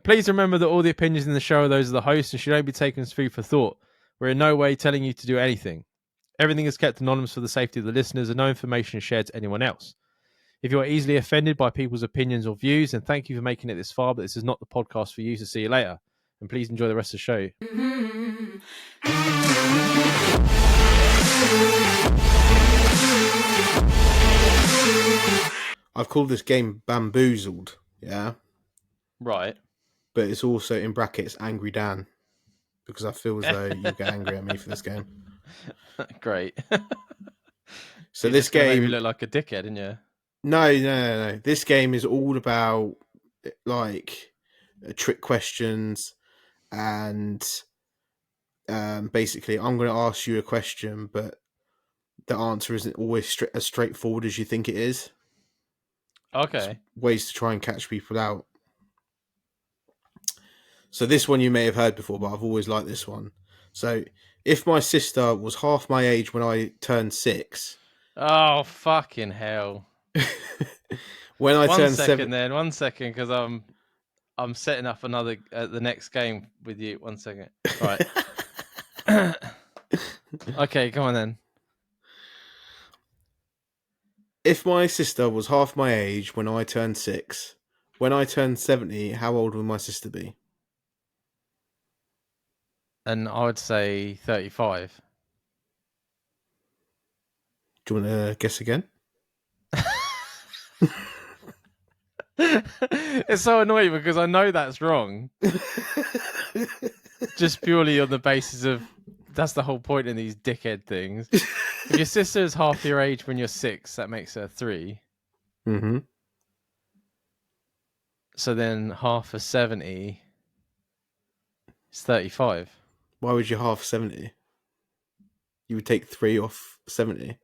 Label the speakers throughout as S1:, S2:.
S1: Please remember that all the opinions in the show are those of the host and should only be taken as food for thought. We're in no way telling you to do anything. Everything is kept anonymous for the safety of the listeners and no information is shared to anyone else. If you are easily offended by people's opinions or views, then thank you for making it this far, but this is not the podcast for you, so see you later. And please enjoy the rest of the show.
S2: I've called this game Bamboozled, yeah?
S1: Right.
S2: But it's also in brackets Angry Dan, because I feel as though you get angry at me for this game.
S1: Great.
S2: So
S1: You're
S2: this
S1: just gonna
S2: game...
S1: make me look like a dickhead, didn't you?
S2: No. This game is all about, like, trick questions and basically I'm going to ask you a question, but the answer isn't always as straightforward as you think it is.
S1: Okay.
S2: It's ways to try and catch people out. So this one you may have heard before, but I've always liked this one. So if my sister was half my age when I turned 6...
S1: Oh, fucking hell.
S2: When I turned 7...
S1: One second, because I'm setting up another the next game with you. 1 second. Right. Okay, come on then.
S2: If my sister was half my age when I turned 6, when I turned 70, how old would my sister be?
S1: And I would say 35.
S2: Do you want to guess again?
S1: It's so annoying because I know that's wrong. Just purely on the basis of that's the whole point in these dickhead things. If your sister is half your age when you're 6, that makes her 3.
S2: Mm-hmm.
S1: So then half of 70 is 35.
S2: Why would you half 70? You would take 3 off 70.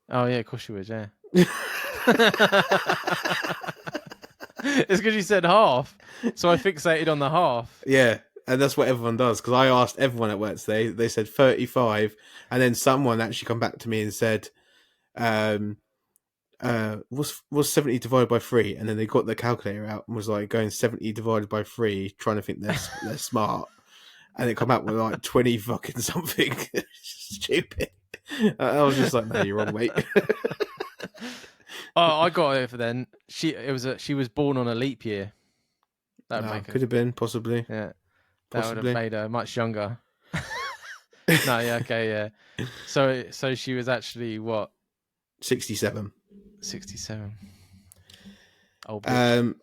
S1: Oh, yeah, of course you would, yeah. It's because you said half, so I fixated on the half.
S2: Yeah, and that's what everyone does, because I asked everyone at work today, they said 35, and then someone actually come back to me and said, what's 70 divided by 3? And then they got the calculator out and was like going 70 divided by 3, trying to think they're smart. And it come out with like 20 fucking something. Stupid. I was just like, no, you're wrong, mate.
S1: Oh, I got it for then. She was born on a leap year. That would make
S2: could have been, possibly.
S1: Yeah. That
S2: Possibly.
S1: would have made her much younger. No, yeah, okay, yeah. So she was actually what?
S2: 67.
S1: 67. Old bitch.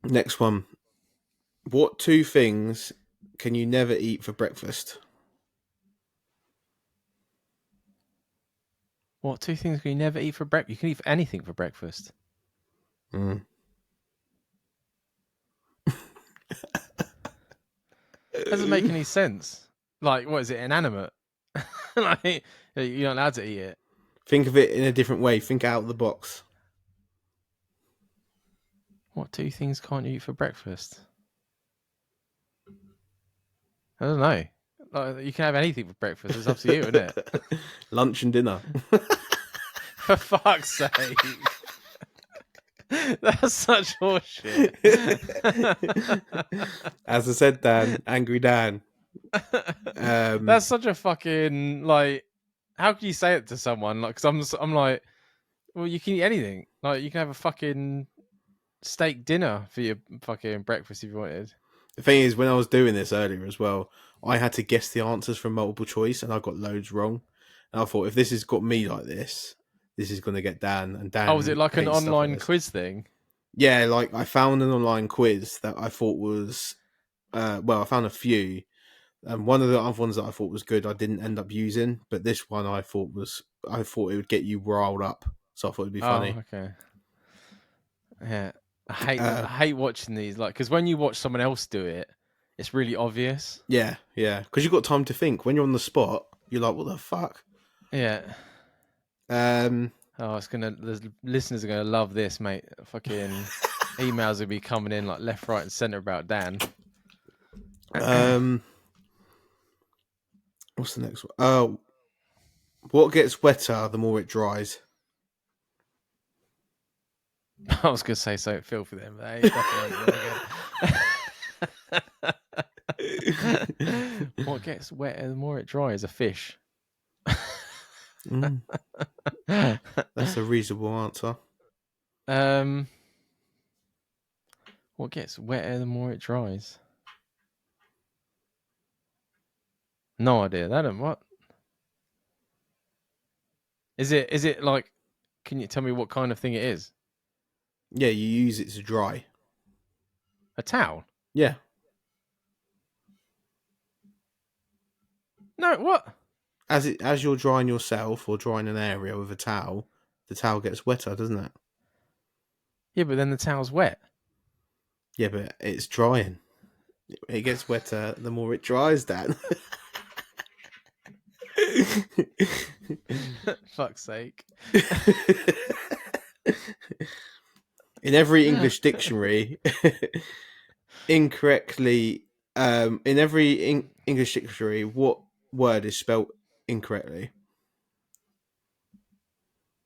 S2: Next one. What 2 things can you never eat for breakfast?
S1: What 2 things can you never eat for breakfast? You can eat anything for breakfast. Doesn't make any sense. Like, what is it, inanimate? Like, you're not allowed to eat it.
S2: Think of it in a different way. Think out of the box.
S1: What 2 things can't you eat for breakfast? I don't know. Like, you can have anything for breakfast. It's up to you, isn't it?
S2: Lunch and dinner.
S1: For fuck's sake. That's such horseshit.
S2: As I said, Dan, Angry Dan.
S1: That's such a fucking, like, how can you say it to someone? Like, because I'm like, well, you can eat anything. Like, you can have a fucking steak dinner for your fucking breakfast if you wanted.
S2: The thing is, when I was doing this earlier as well, I had to guess the answers from multiple choice, and I got loads wrong. And I thought, if this has got me like this is going to get Dan. And Dan.
S1: Oh, was it like an online
S2: like
S1: quiz thing?
S2: Yeah, like I found an online quiz that I thought was, I found a few. And one of the other ones that I thought was good, I didn't end up using. But this one I thought it would get you riled up. So I thought it'd be funny.
S1: Oh, okay. Yeah. I hate watching these, like, because when you watch someone else do it, it's really obvious.
S2: Yeah. Because you've got time to think. When you're on the spot, you're like, what the fuck?
S1: Yeah. The listeners are gonna love this, mate. Fucking emails will be coming in like left, right, and center about Dan.
S2: What's the next one? 'What gets wetter the more it dries?"
S1: I was going to say something filthy then, but that definitely ain't good. What gets wetter the more it dries? A fish.
S2: Mm, that's a reasonable answer.
S1: What gets wetter the more it dries? No idea. What is it? Is it like? Can you tell me what kind of thing it is?
S2: Yeah, you use it to dry.
S1: A towel?
S2: Yeah.
S1: No. What?
S2: As you're drying yourself or drying an area with a towel, the towel gets wetter, doesn't it?
S1: Yeah, but then the towel's wet.
S2: Yeah, but it's drying. It gets wetter the more it dries, Dan.
S1: Fuck's sake.
S2: In every English dictionary, incorrectly, in every English dictionary, what word is spelt incorrectly?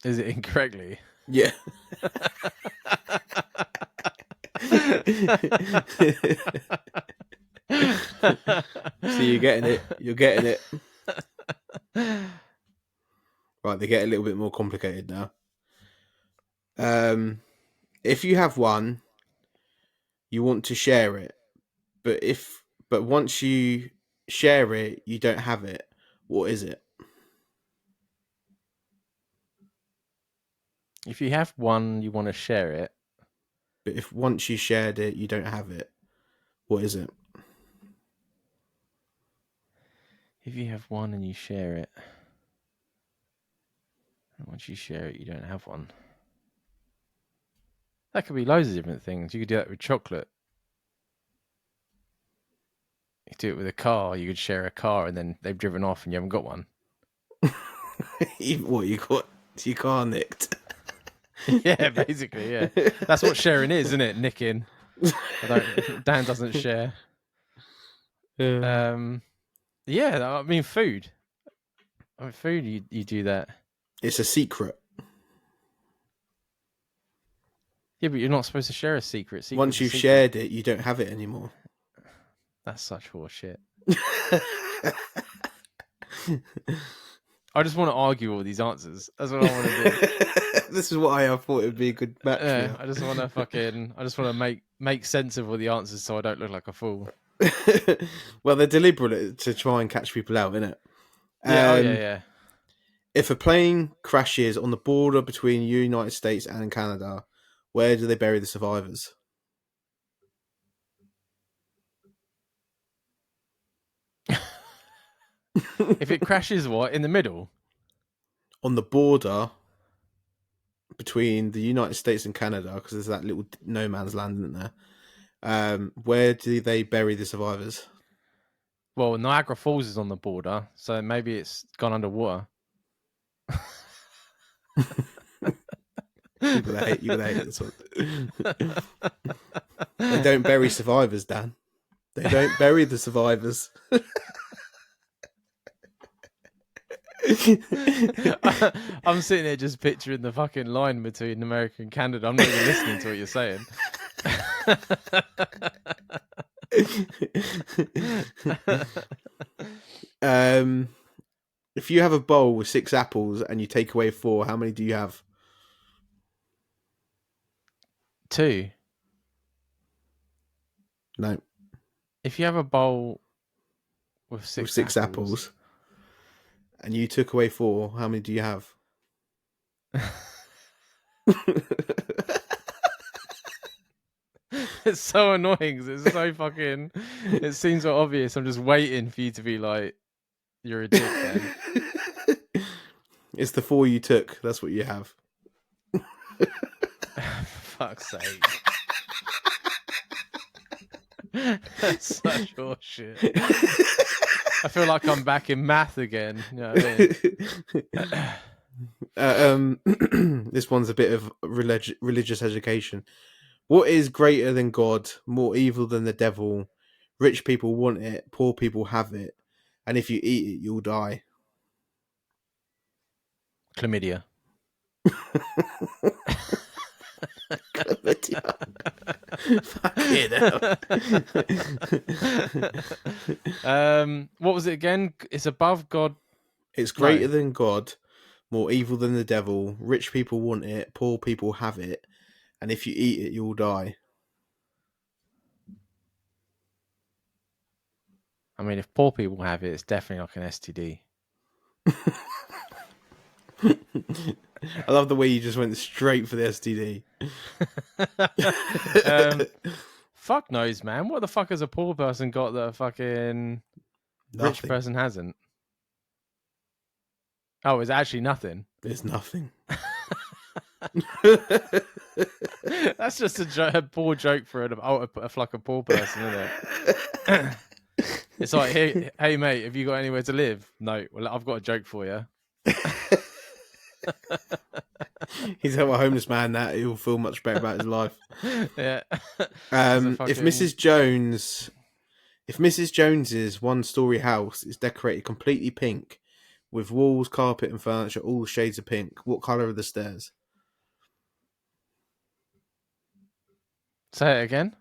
S1: Is it incorrectly?
S2: Yeah. So you're getting it. You're getting it. Right, they get a little bit more complicated now. If you have one, you want to share it, but once you share it, you don't have it. What is it?
S1: If you have one, you want to share it.
S2: But if once you shared it, you don't have it. What is it?
S1: If you have one and you share it, and once you share it, you don't have one. That could be loads of different things. You could do that with chocolate. You could do it with a car. You could share a car, and then they've driven off, and you haven't got one.
S2: What you got? Your car nicked.
S1: Yeah, basically, yeah. That's what sharing is, isn't it? Nicking. Dan doesn't share. Yeah, I mean food. I mean food. You do that.
S2: It's a secret.
S1: Yeah, but you're not supposed to share a secret.
S2: Once
S1: Secret's a
S2: you've
S1: secret.
S2: shared it, you don't have it anymore.
S1: That's such horseshit. I just want to argue all these answers. That's what I want to do.
S2: This is why I thought it'd be a good match for you.
S1: I just want to make sense of all the answers so I don't look like a fool.
S2: Well, they're deliberate to try and catch people out, isn't it?
S1: Yeah. Yeah.
S2: If a plane crashes on the border between the United States and Canada, where do they bury the survivors?
S1: If it crashes, what in the middle?
S2: On the border between the United States and Canada, because there's that little no man's land in there. Where do they bury the survivors?
S1: Well, Niagara Falls is on the border, so maybe it's gone underwater.
S2: You're gonna hate this one. They don't bury survivors, Dan. They don't bury the survivors.
S1: I'm sitting here just picturing the fucking line between America and Canada. I'm not even listening to what you're saying.
S2: If you have a bowl with 6 apples and you take away 4, how many do you have?
S1: 2.
S2: No.
S1: If you have a bowl with 6
S2: apples and you took away 4, how many do you have?
S1: It's so annoying because it's so fucking. It seems so obvious. I'm just waiting for you to be like, "You're a dick." Then
S2: it's the 4 you took. That's what you have.
S1: Fuck's sake. That's such horseshit. I feel like I'm back in math again. You know what I
S2: mean? This one's a bit of religious education. What is greater than God, more evil than the devil? Rich people want it, poor people have it, and if you eat it, you'll die.
S1: Chlamydia.
S2: Fucking hell.
S1: What was it again? It's above God.
S2: It's greater
S1: No.
S2: than God, more evil than the devil. Rich people want it, poor people have it, and if you eat it, you'll die.
S1: I mean, if poor people have it, it's definitely like an STD.
S2: I love the way you just went straight for the STD.
S1: Fuck knows, man. What the fuck has a poor person got that a fucking rich
S2: Nothing.
S1: person hasn't? Oh, it's actually nothing.
S2: There's nothing.
S1: That's just a poor joke for like a poor person, isn't it? It's like, hey mate, have you got anywhere to live? No. Well, I've got a joke for you.
S2: He's a homeless man that he'll feel much better about his life.
S1: Yeah.
S2: If Mrs. Jones's one-story house is decorated completely pink, with walls, carpet, and furniture all shades of pink, what colour are the stairs?
S1: Say it again.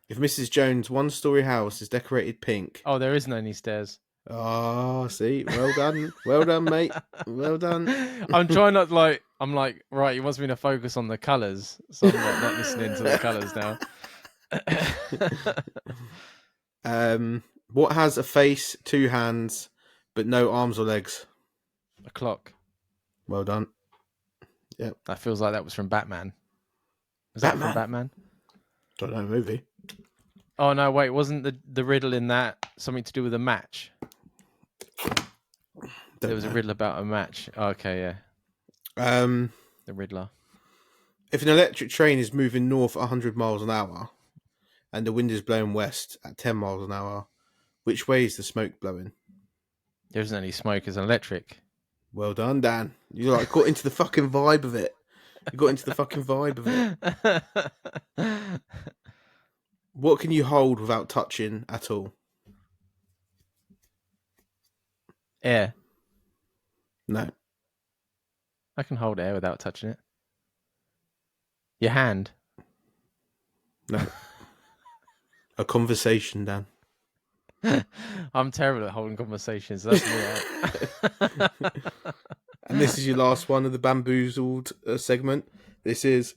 S2: If Mrs. Jones' one-story house is decorated pink.
S1: Oh, there isn't any stairs.
S2: Oh, see, well done, well done, mate, well done.
S1: I'm trying not like. I'm like, right. You wants me to focus on the colours, so I'm not listening to the colours now.
S2: What has a face, 2 hands, but no arms or legs?
S1: A clock.
S2: Well done. Yep.
S1: That feels like that was from Batman. Was that from Batman?
S2: Don't know, movie.
S1: Oh no, wait, wasn't the riddle in that something to do with a match? There was a riddle about a match. Oh, okay, yeah.
S2: The
S1: Riddler.
S2: If an electric train is moving north at 100 miles an hour and the wind is blowing west at 10 miles an hour, which way is the smoke blowing?
S1: There isn't any smoke, it's electric.
S2: Well done, Dan. You like got into the fucking vibe of it. You got into the fucking vibe of it. What can you hold without touching at all?
S1: Air.
S2: No.
S1: I can hold air without touching it. Your hand.
S2: No. A conversation, Dan.
S1: I'm terrible at holding conversations. That's me.
S2: And this is your last one of the bamboozled segment. This is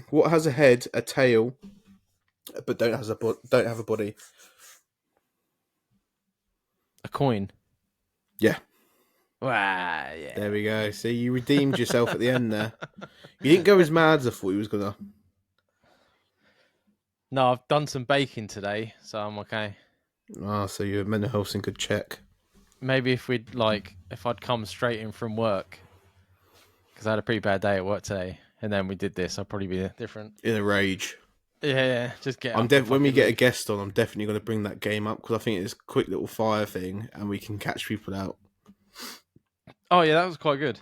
S2: what has a head, a tail, but don't have a body.
S1: A coin.
S2: Yeah.
S1: Wow, yeah.
S2: There we go. See, you redeemed yourself at the end there. You didn't go as mad as I thought you was gonna.
S1: No, I've done some baking today, so I'm okay.
S2: Ah, so your mental health's in good check.
S1: Maybe if I'd come straight in from work, because I had a pretty bad day at work today, and then we did this, I'd probably be different.
S2: In a rage.
S1: Yeah, just get.
S2: When we get a guest on, I'm definitely going to bring that game up because I think it's a quick little fire thing, and we can catch people out.
S1: Oh yeah, that was quite good.